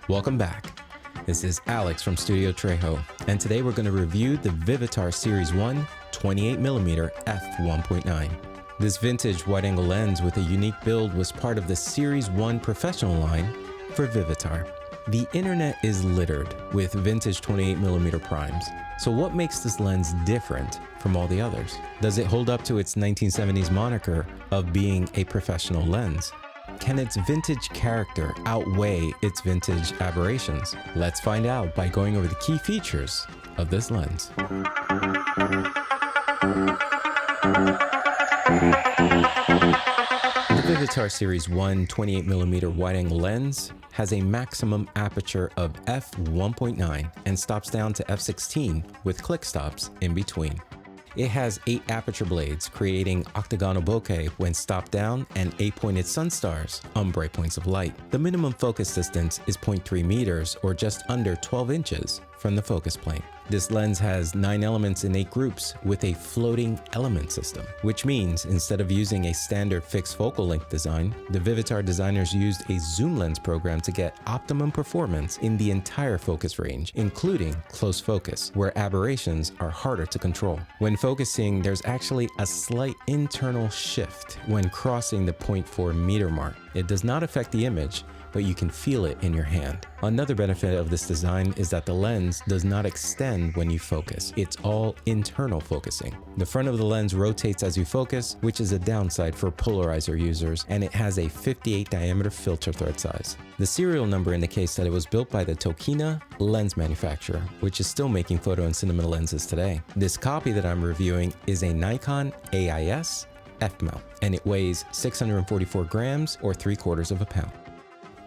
Welcome back. This is Alex from Studio Trejo, and today we're going to review the Vivitar Series 1 28mm f1.9. This vintage wide-angle lens with a unique build was part of the Series 1 professional line for Vivitar. The internet is littered with vintage 28mm primes. So what makes this lens different from all the others? Does it hold up to its 1970s moniker of being a professional lens? Can its vintage character outweigh its vintage aberrations? Let's find out by going over the key features of this lens. The Vivitar Series 1 28mm wide-angle lens has a maximum aperture of f1.9 and stops down to f16 with click stops in between. It has 8 aperture blades, creating octagonal bokeh when stopped down and 8-pointed sun stars on bright points of light. The minimum focus distance is 0.3 meters or just under 12 inches from the focus plane. This lens has 9 elements in 8 groups with a floating element system, which means instead of using a standard fixed focal length design, the Vivitar designers used a zoom lens program to get optimum performance in the entire focus range, including close focus, where aberrations are harder to control. When focusing, there's actually a slight internal shift when crossing the 0.4 meter mark. It does not affect the image, but you can feel it in your hand. Another benefit of this design is that the lens does not extend when you focus. It's all internal focusing. The front of the lens rotates as you focus, which is a downside for polarizer users, and it has a 58 diameter filter thread size. The serial number indicates that it was built by the Tokina lens manufacturer, which is still making photo and cinema lenses today. This copy that I'm reviewing is a Nikon AIS F mount, and it weighs 644 grams or 3/4 of a pound.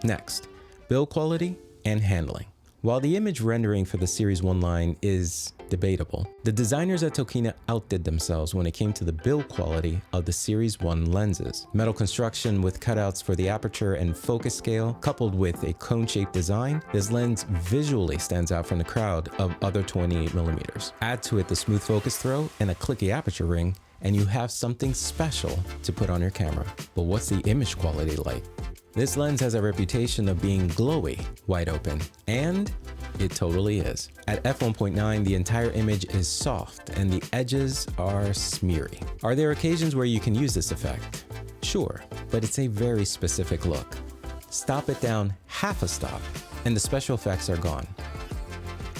Next, build quality and handling. While the image rendering for the Series 1 line is debatable, the designers at Tokina outdid themselves when it came to the build quality of the Series 1 lenses. Metal construction with cutouts for the aperture and focus scale, coupled with a cone-shaped design, this lens visually stands out from the crowd of other 28mm. Add to it the smooth focus throw and a clicky aperture ring, and you have something special to put on your camera. But what's the image quality like? This lens has a reputation of being glowy, wide open, and it totally is. At f1.9, the entire image is soft and the edges are smeary. Are there occasions where you can use this effect? Sure, but it's a very specific look. Stop it down half a stop and the special effects are gone.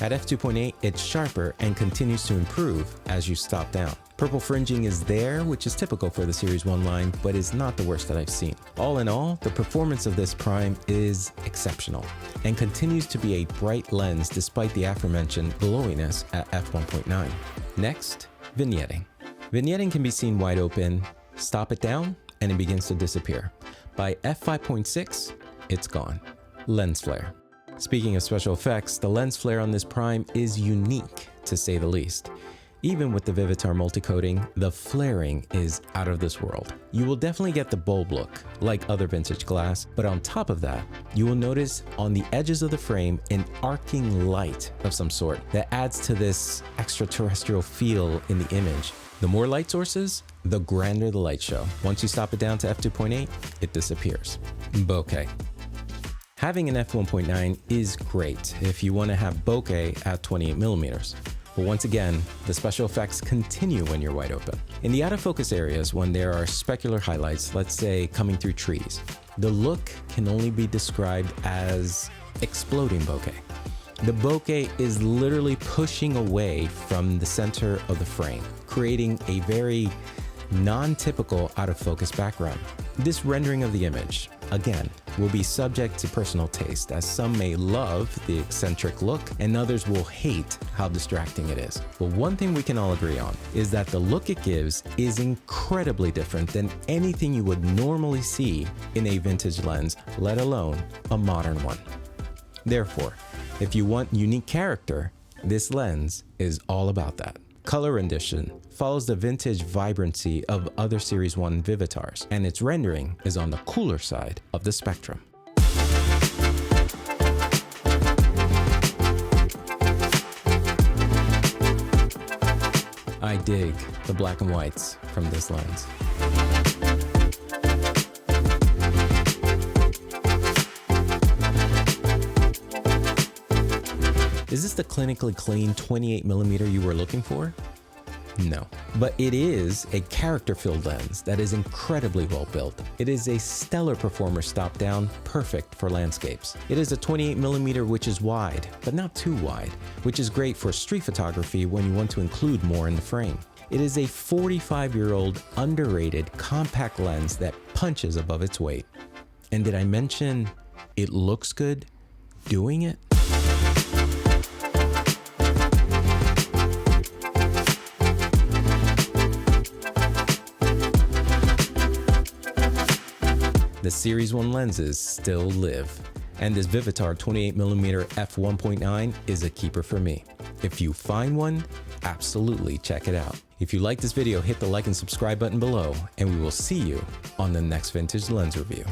At f2.8, it's sharper and continues to improve as you stop down. Purple fringing is there, which is typical for the Series 1 line, but is not the worst that I've seen. All in all, the performance of this prime is exceptional and continues to be a bright lens despite the aforementioned glowiness at f1.9. Next, vignetting. Vignetting can be seen wide open, stop it down, and it begins to disappear. By f5.6, it's gone. Lens flare. Speaking of special effects, the lens flare on this prime is unique, to say the least. Even with the Vivitar multi-coating, the flaring is out of this world. You will definitely get the bulb look, like other vintage glass, but on top of that, you will notice on the edges of the frame an arcing light of some sort that adds to this extraterrestrial feel in the image. The more light sources, the grander the light show. Once you stop it down to f2.8, it disappears. Bokeh. Having an f1.9 is great if you want to have bokeh at 28mm. But once again, the special effects continue when you're wide open. In the out of focus areas, when there are specular highlights, let's say coming through trees, the look can only be described as exploding bokeh. The bokeh is literally pushing away from the center of the frame, creating a very non-typical out-of-focus background. This rendering of the image, again, will be subject to personal taste, as some may love the eccentric look and others will hate how distracting it is. But one thing we can all agree on is that the look it gives is incredibly different than anything you would normally see in a vintage lens, let alone a modern one. Therefore, if you want unique character, this lens is all about that. Color rendition follows the vintage vibrancy of other Series 1 Vivitars, and its rendering is on the cooler side of the spectrum. I dig the black and whites from this lens. Is this the clinically clean 28mm you were looking for? No, but it is a character-filled lens that is incredibly well built. It is a stellar performer stop down, perfect for landscapes. It is a 28mm which is wide, but not too wide, which is great for street photography when you want to include more in the frame. It is a 45-year-old underrated compact lens that punches above its weight. And did I mention it looks good doing it? The Series 1 lenses still live, and this Vivitar 28mm f1.9 is a keeper for me. If you find one, absolutely check it out. If you like this video, hit the like and subscribe button below, and we will see you on the next vintage lens review.